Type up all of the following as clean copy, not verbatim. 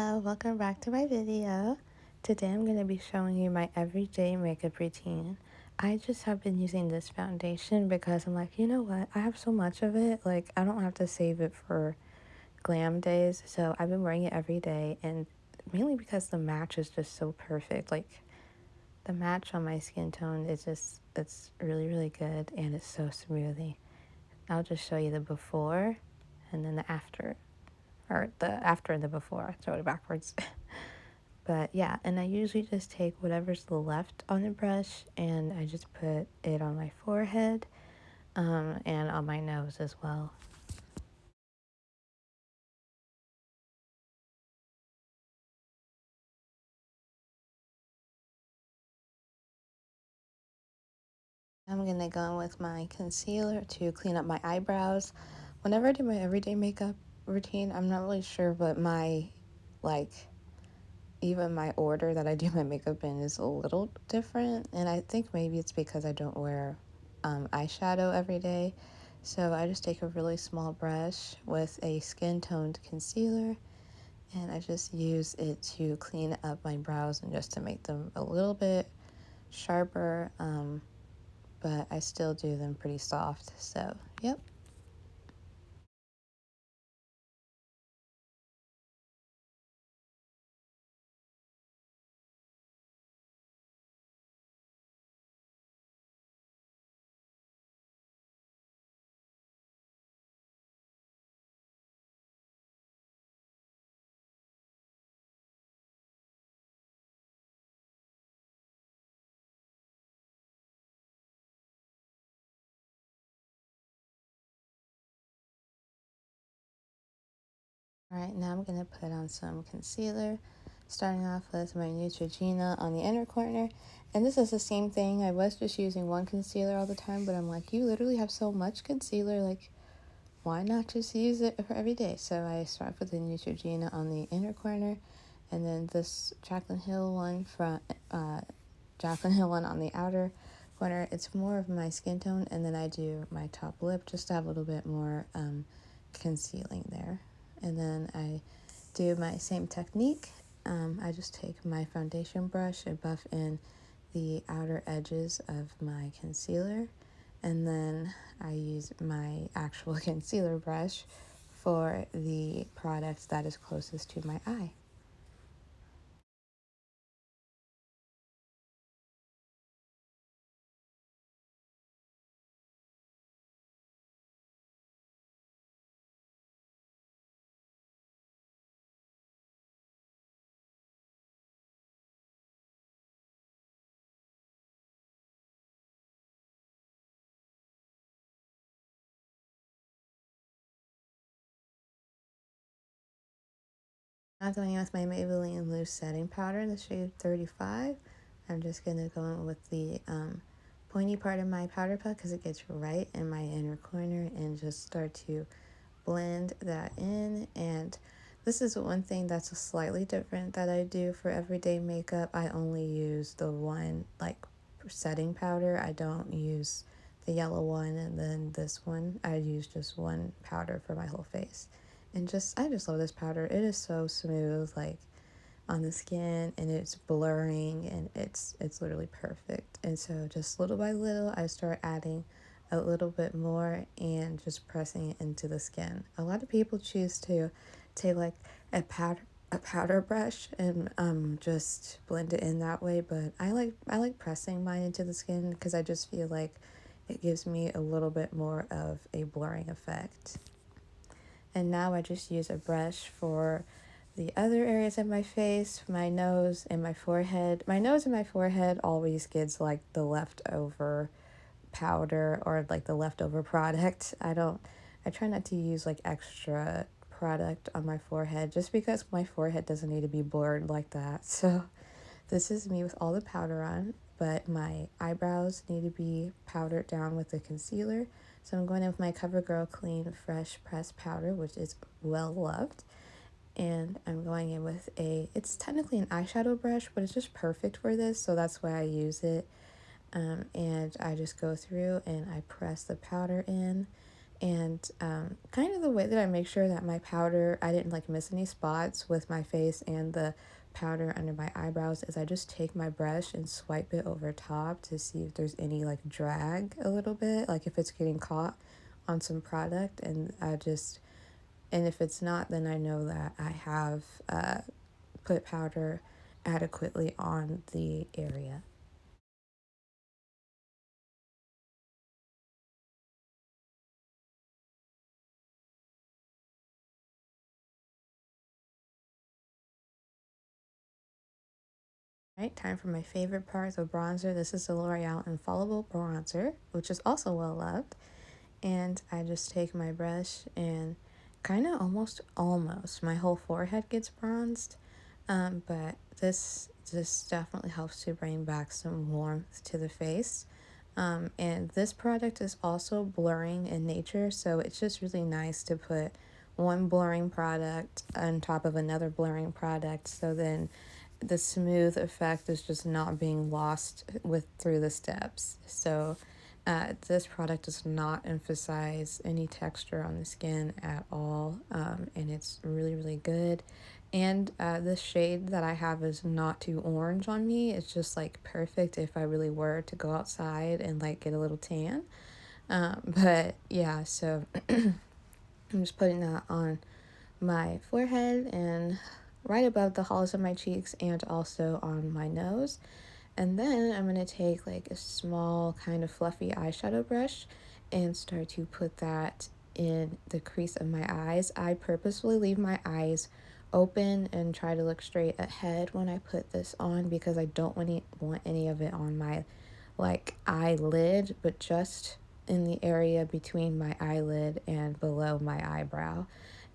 Hello, welcome back to my video. Today I'm going to be showing you my everyday makeup routine. I just have been using this foundation because I'm like, you know what, I have so much of it, like I don't have to save it for glam days, so I've been wearing it every day, and mainly because the match is just so perfect. Like the match on my skin tone is just, it's really good, and it's so smoothie. I'll just show you the before and then the after. Or the after and the before. I throw it backwards. But yeah, and I usually just take whatever's left on the brush and I just put it on my forehead and on my nose as well. I'm gonna go in with my concealer to clean up my eyebrows. Whenever I do my everyday makeup routine, I'm not really sure, but like, even my order that I do my makeup in is a little different. And I think maybe it's because I don't wear eyeshadow every day. So I just take a really small brush with a skin toned concealer and I just use it to clean up my brows and just to make them a little bit sharper. But I still do them pretty soft. So, yep. All right, now I'm going to put on some concealer, starting off with my Neutrogena on the inner corner. And this is the same thing. I was just using one concealer all the time, but I'm like, you literally have so much concealer, like, why not just use it for every day? So I start with the Neutrogena on the inner corner, and then this Jaclyn Hill one on the outer corner. It's more of my skin tone, and then I do my top lip just to have a little bit more concealing there. And then I do my same technique. I just take my foundation brush and buff in the outer edges of my concealer, and then I use my actual concealer brush for the product that is closest to my eye. I'm going in with my Maybelline Loose Setting Powder in the shade 35. I'm just going to go in with the pointy part of my powder puff because it gets right in my inner corner and just start to blend that in. And this is one thing that's slightly different that I do for everyday makeup. I only use the one like setting powder. I don't use the yellow one and then this one. I use just one powder for my whole face. And I just love this powder. It is so smooth, like on the skin, and it's blurring, and it's literally perfect. And so just little by little I start adding a little bit more and just pressing it into the skin. A lot of people choose to take like a powder brush and just blend it in that way, but I like pressing mine into the skin because I just feel like it gives me a little bit more of a blurring effect. And now I just use a brush for the other areas of my face, my nose and my forehead. My nose and my forehead always gets like the leftover powder or like the leftover product. I try not to use like extra product on my forehead just because my forehead doesn't need to be blurred like that. So this is me with all the powder on, but my eyebrows need to be powdered down with the concealer. So I'm going in with my CoverGirl Clean Fresh Pressed Powder, which is well loved. And I'm going in with it's technically an eyeshadow brush, but it's just perfect for this, so that's why I use it. And I just go through and I press the powder in, And kind of the way that I make sure that my powder, I didn't like miss any spots with my face and the powder under my eyebrows, is I just take my brush and swipe it over top to see if there's any like drag a little bit, like if it's getting caught on some product. And if it's not, then I know that I have put powder adequately on the area. Right, time for my favorite part of bronzer. This is the L'Oreal Infallible Bronzer, which is also well loved. And I just take my brush and kind of almost my whole forehead gets bronzed. But this definitely helps to bring back some warmth to the face. And this product is also blurring in nature, so it's just really nice to put one blurring product on top of another blurring product, so then the smooth effect is just not being lost with through the steps. So this product does not emphasize any texture on the skin at all, and it's really, really good. And this shade that I have is not too orange on me. It's just like perfect if I really were to go outside and like get a little tan. But yeah, so I'm just putting that on my forehead and right above the hollows of my cheeks and also on my nose. And then I'm going to take like a small kind of fluffy eyeshadow brush and start to put that in the crease of my eyes. I purposefully leave my eyes open and try to look straight ahead when I put this on because I don't want any of it on my like eyelid, but just in the area between my eyelid and below my eyebrow.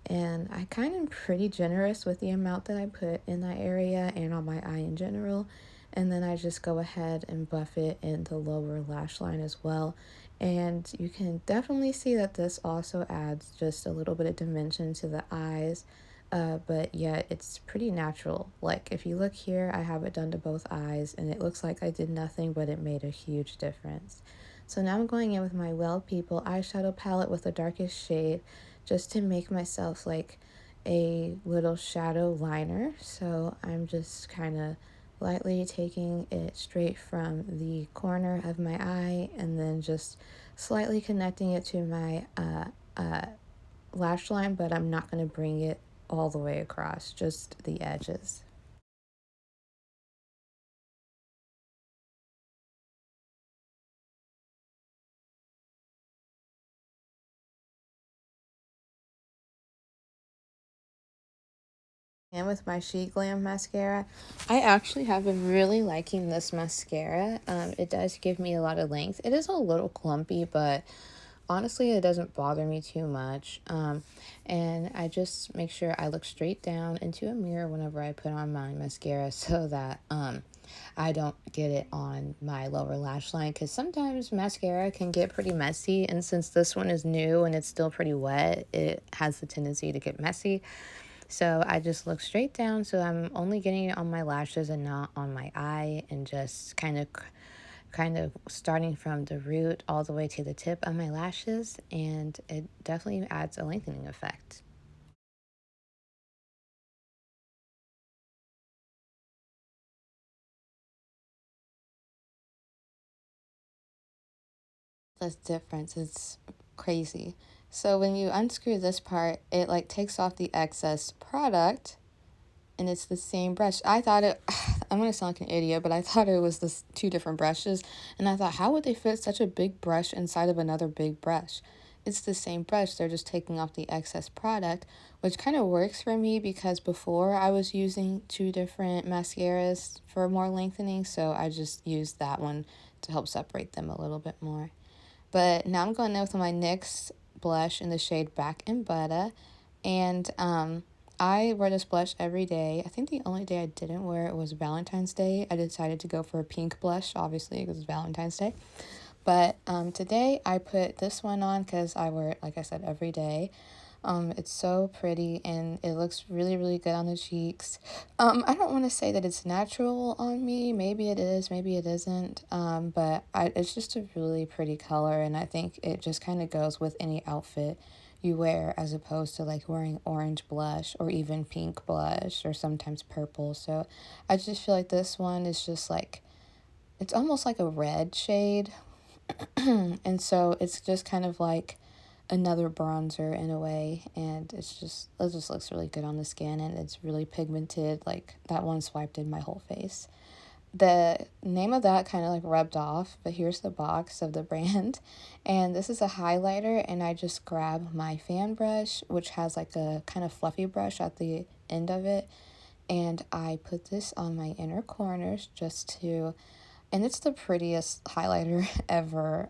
And I kind of pretty generous with the amount that I put in that area and on my eye in general. And then I just go ahead and buff it in the lower lash line as well. And you can definitely see that this also adds just a little bit of dimension to the eyes. But yet it's pretty natural. Like if you look here, I have it done to both eyes and it looks like I did nothing, but it made a huge difference. So now I'm going in with my Well People eyeshadow palette with the darkest shade just to make myself like a little shadow liner. So I'm just kind of lightly taking it straight from the corner of my eye and then just slightly connecting it to my lash line, but I'm not going to bring it all the way across, just the edges. And with my She Glam mascara, I actually have been really liking this mascara. It does give me a lot of length. It is a little clumpy, but honestly, it doesn't bother me too much. And I just make sure I look straight down into a mirror whenever I put on my mascara so that I don't get it on my lower lash line because sometimes mascara can get pretty messy. And since this one is new and it's still pretty wet, it has the tendency to get messy. So I just look straight down so I'm only getting it on my lashes and not on my eye, and just kind of starting from the root all the way to the tip of my lashes, and it definitely adds a lengthening effect. The difference is crazy. So when you unscrew this part, it like takes off the excess product and it's the same brush. I thought it, I'm gonna sound like an idiot, but I thought it was this two different brushes, and I thought, how would they fit such a big brush inside of another big brush? It's the same brush, they're just taking off the excess product, which kind of works for me because before I was using two different mascaras for more lengthening, so I just used that one to help separate them a little bit more. But now I'm going in with my NYX blush in the shade Back in Butter. And I wear this blush every day. I think the only day I didn't wear it was Valentine's Day. I decided to go for a pink blush, obviously, because it's Valentine's Day. But today I put this one on because I wear it, like I said, every day. It's so pretty and it looks really, really good on the cheeks. I don't want to say that it's natural on me. Maybe it is, maybe it isn't. It's just a really pretty color, and I think it just kind of goes with any outfit you wear as opposed to like wearing orange blush or even pink blush or sometimes purple. So I just feel like this one is just like, it's almost like a red shade. And so it's just kind of like another bronzer in a way, and it just looks really good on the skin, and it's really pigmented. Like that one swiped in my whole face. The name of that kind of like rubbed off, but here's the box of the brand. And this is a highlighter, and I just grab my fan brush, which has like a kind of fluffy brush at the end of it, and I put this on my inner corners and it's the prettiest highlighter ever.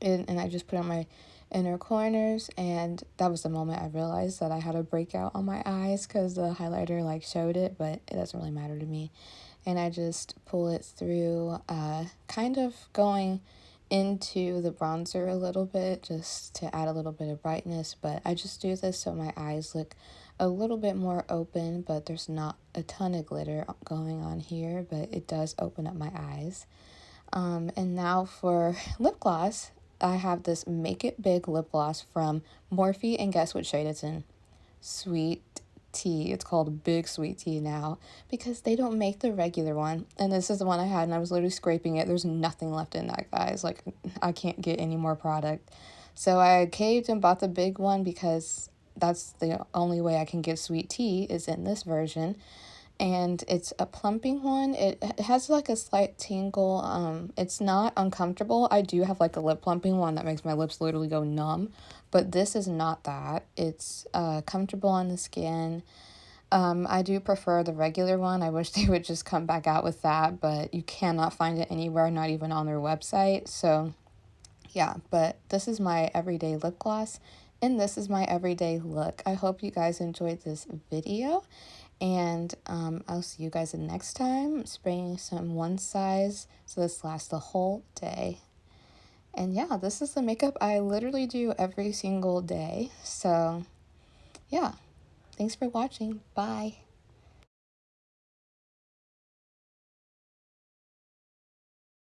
And I just put on my inner corners, and that was the moment I realized that I had a breakout on my eyes because the highlighter like showed it, but it doesn't really matter to me. And I just pull it through, kind of going into the bronzer a little bit just to add a little bit of brightness, but I just do this so my eyes look a little bit more open, but there's not a ton of glitter going on here, but it does open up my eyes. And now for lip gloss, I have this Make It Big lip gloss from Morphe, and guess what shade it's in? Sweet tea. It's called Big Sweet Tea now because they don't make the regular one. And this is the one I had, and I was literally scraping it. There's nothing left in that, guys. Like, I can't get any more product. So I caved and bought the big one because that's the only way I can get sweet tea is in this version. And it's a plumping one. It has like a slight tingle. It's not uncomfortable. I do have like a lip plumping one that makes my lips literally go numb, but this is not that. It's comfortable on the skin. I do prefer the regular one. I wish they would just come back out with that, but you cannot find it anywhere, not even on their website. So yeah, but this is my everyday lip gloss, and this is my everyday look. I hope you guys enjoyed this video, and I'll see you guys next time. I'm spraying some one size so this lasts the whole day. And yeah, this is the makeup I literally do every single day. So yeah, thanks for watching. Bye.